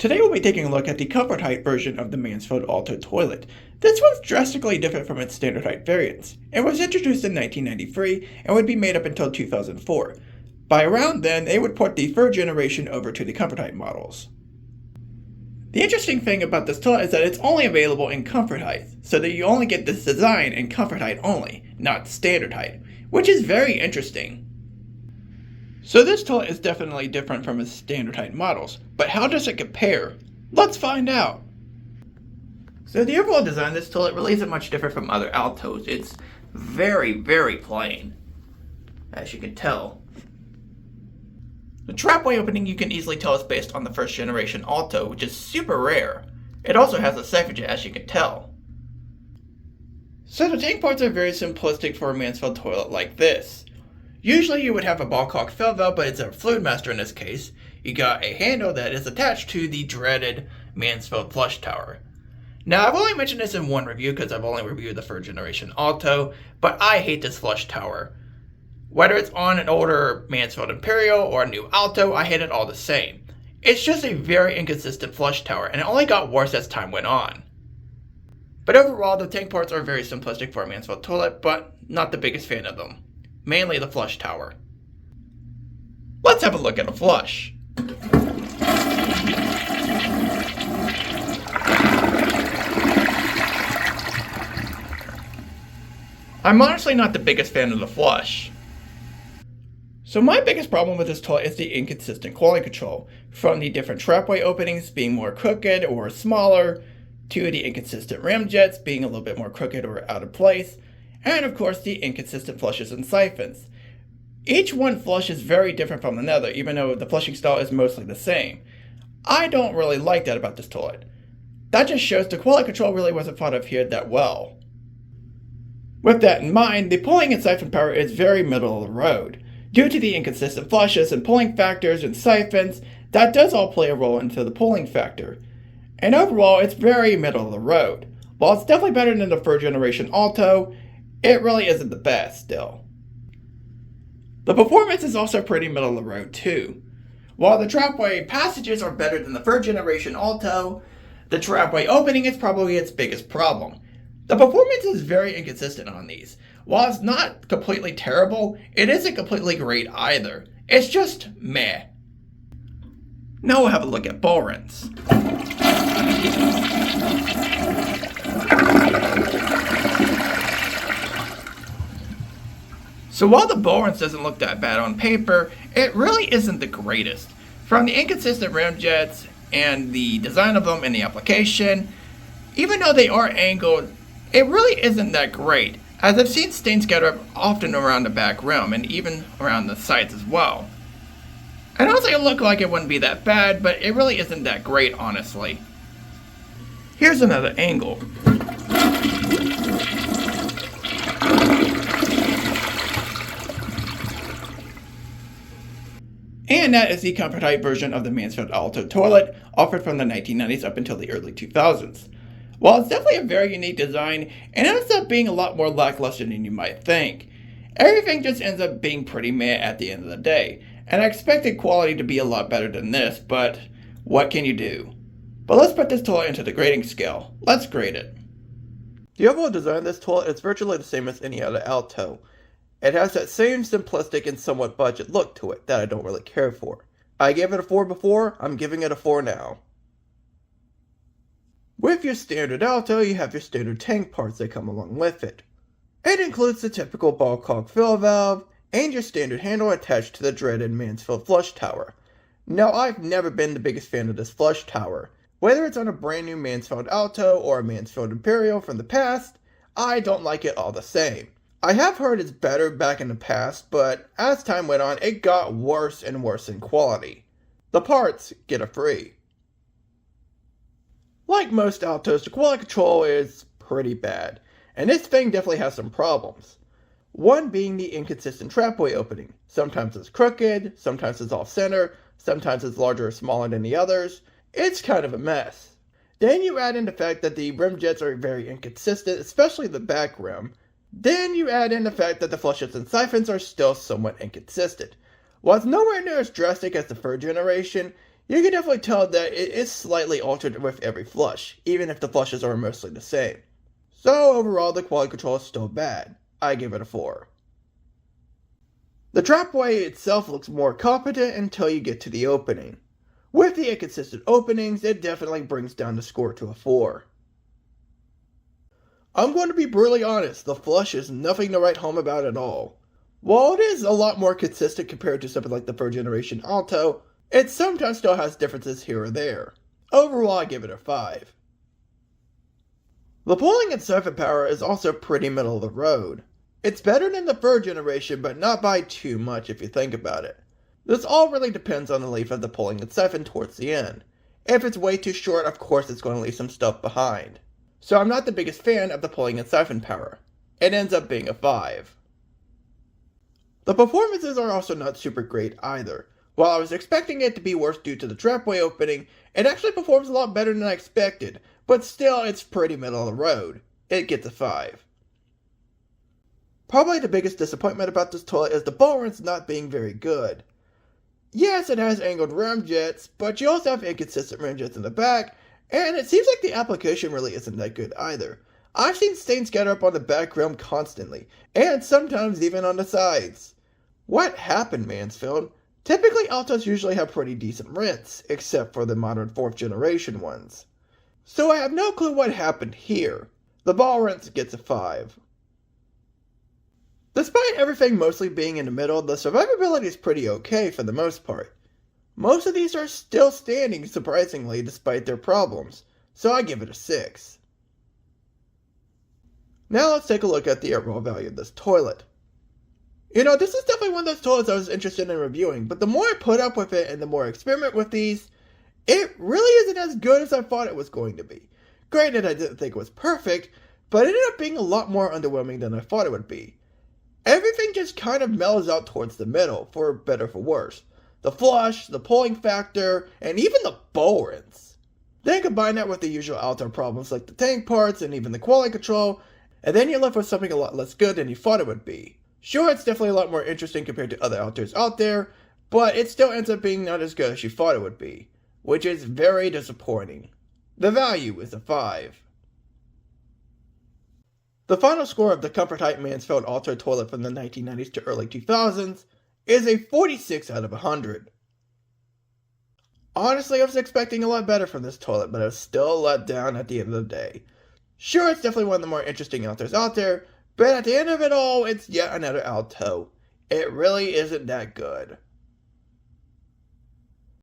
Today we'll be taking a look at the comfort height version of the Mansfield Alto toilet. This one's drastically different from its standard height variants. It was introduced in 1993 and would be made up until 2004. By around then, they would port the third generation over to the comfort height models. The interesting thing about this toilet is that it's only available in comfort height, so that you only get this design in comfort height only, not standard height, which is very interesting. So this toilet is definitely different from its standard height models, but how does it compare? Let's find out! So the overall design of this toilet really isn't much different from other Altos. It's very, very plain, as you can tell. The trapway opening you can easily tell is based on the first generation Alto, which is super rare. It also has a siphon jet, as you can tell. So the tank parts are very simplistic for a Mansfield toilet like this. Usually you would have a ball cock fill valve, but it's a fluid master in this case. You got a handle that is attached to the dreaded Mansfield flush tower. Now I've only mentioned this in one review because I've only reviewed the third generation Alto, but I hate this flush tower. Whether it's on an older Mansfield Imperial or a new Alto, I hate it all the same. It's just a very inconsistent flush tower, and it only got worse as time went on. But overall, the tank parts are very simplistic for a Mansfield toilet, but not the biggest fan of them. Mainly the flush tower. Let's have a look at a flush. I'm honestly not the biggest fan of the flush. So my biggest problem with this toilet is the inconsistent quality control, from the different trapway openings being more crooked or smaller, to the inconsistent rim jets being a little bit more crooked or out of place, and of course the inconsistent flushes and siphons. Each one flush is very different from another, even though the flushing style is mostly the same. I don't really like that about this toilet. That just shows the quality control really wasn't thought of here that well. With that in mind, the pulling and siphon power is very middle of the road. Due to the inconsistent flushes and pulling factors and siphons, that does all play a role into the pulling factor. And overall, it's very middle of the road. While it's definitely better than the third generation Alto, it really isn't the best still. The performance is also pretty middle of the road too. While the trapway passages are better than the third generation Alto, the trapway opening is probably its biggest problem. The performance is very inconsistent on these. While it's not completely terrible, it isn't completely great either. It's just meh. Now we'll have a look at ball rinse. So while the ball rinse doesn't look that bad on paper, it really isn't the greatest. From the inconsistent rim jets and the design of them and the application, even though they are angled, it really isn't that great, as I've seen stains scatter up often around the back rim and even around the sides as well. And honestly, it looked like it wouldn't be that bad, but it really isn't that great, honestly. Here's another angle. And that is the comfort height version of the Mansfield Alto toilet, offered from the 1990s up until the early 2000s. While it's definitely a very unique design, it ends up being a lot more lackluster than you might think. Everything just ends up being pretty meh at the end of the day, and I expected quality to be a lot better than this, but what can you do? But let's put this toilet into the grading scale. Let's grade it. The overall design of this toilet is virtually the same as any other Alto. It has that same simplistic and somewhat budget look to it that I don't really care for. I gave it a 4 before, I'm giving it a 4 now. With your standard Alto, you have your standard tank parts that come along with it. It includes the typical ball cock fill valve, and your standard handle attached to the dreaded Mansfield flush tower. Now I've never been the biggest fan of this flush tower. Whether it's on a brand new Mansfield Alto or a Mansfield Imperial from the past, I don't like it all the same. I have heard it's better back in the past, but as time went on, it got worse and worse in quality. The parts get a free. Like most Altos, the quality control is pretty bad, and this thing definitely has some problems. One being the inconsistent trapway opening. Sometimes it's crooked, sometimes it's off-center, sometimes it's larger or smaller than the others. It's kind of a mess. Then you add in the fact that the rim jets are very inconsistent, especially the back rim. Then you add in the fact that the flushes and siphons are still somewhat inconsistent. While it's nowhere near as drastic as the third generation, You can definitely tell that it is slightly altered with every flush, even if the flushes are mostly the same. So overall, the quality control is still bad. I give it a 4. The trapway itself looks more competent until you get to the opening. With the inconsistent openings, it definitely brings down the score to a 4. I'm going to be brutally honest, the flush is nothing to write home about at all. While it is a lot more consistent compared to something like the 3rd generation Alto, it sometimes still has differences here or there. Overall, I give it a 5. The pulling and siphon power is also pretty middle of the road. It's better than the 3rd generation, but not by too much if you think about it. This all really depends on the length of the pulling and siphon towards the end. If it's way too short, of course it's going to leave some stuff behind. So I'm not the biggest fan of the pulling and siphon power. It ends up being a 5. The performances are also not super great either. While I was expecting it to be worse due to the trapway opening, it actually performs a lot better than I expected, but still it's pretty middle of the road. It gets a 5. Probably the biggest disappointment about this toilet is the ball runs not being very good. Yes, it has angled rim jets, but you also have inconsistent rim jets in the back, and it seems like the application really isn't that good either. I've seen stains gather up on the back rim constantly, and sometimes even on the sides. What happened, Mansfield? Typically, Altos usually have pretty decent rinse, except for the modern 4th generation ones. So I have no clue what happened here. The ball rinse gets a 5. Despite everything mostly being in the middle, the survivability is pretty okay for the most part. Most of these are still standing surprisingly despite their problems, so I give it a 6. Now let's take a look at the overall value of this toilet. This is definitely one of those toilets I was interested in reviewing, but the more I put up with it and the more I experiment with these, it really isn't as good as I thought it was going to be. Granted, I didn't think it was perfect, but it ended up being a lot more underwhelming than I thought it would be. Everything just kind of mellows out towards the middle, for better or for worse. The flush, the pulling factor, and even the bowl rinse. Then combine that with the usual Alto problems like the tank parts and even the quality control, and then you're left with something a lot less good than you thought it would be. Sure, it's definitely a lot more interesting compared to other Altos out there, but it still ends up being not as good as you thought it would be, which is very disappointing. The value is a 5. The final score of the Comfort Height Mansfield Alto toilet from the 1990s to early 2000s is a 46 out of 100. Honestly, I was expecting a lot better from this toilet, but I was still let down at the end of the day. Sure, it's definitely one of the more interesting Altos out there, but at the end of it all, it's yet another Alto. It really isn't that good.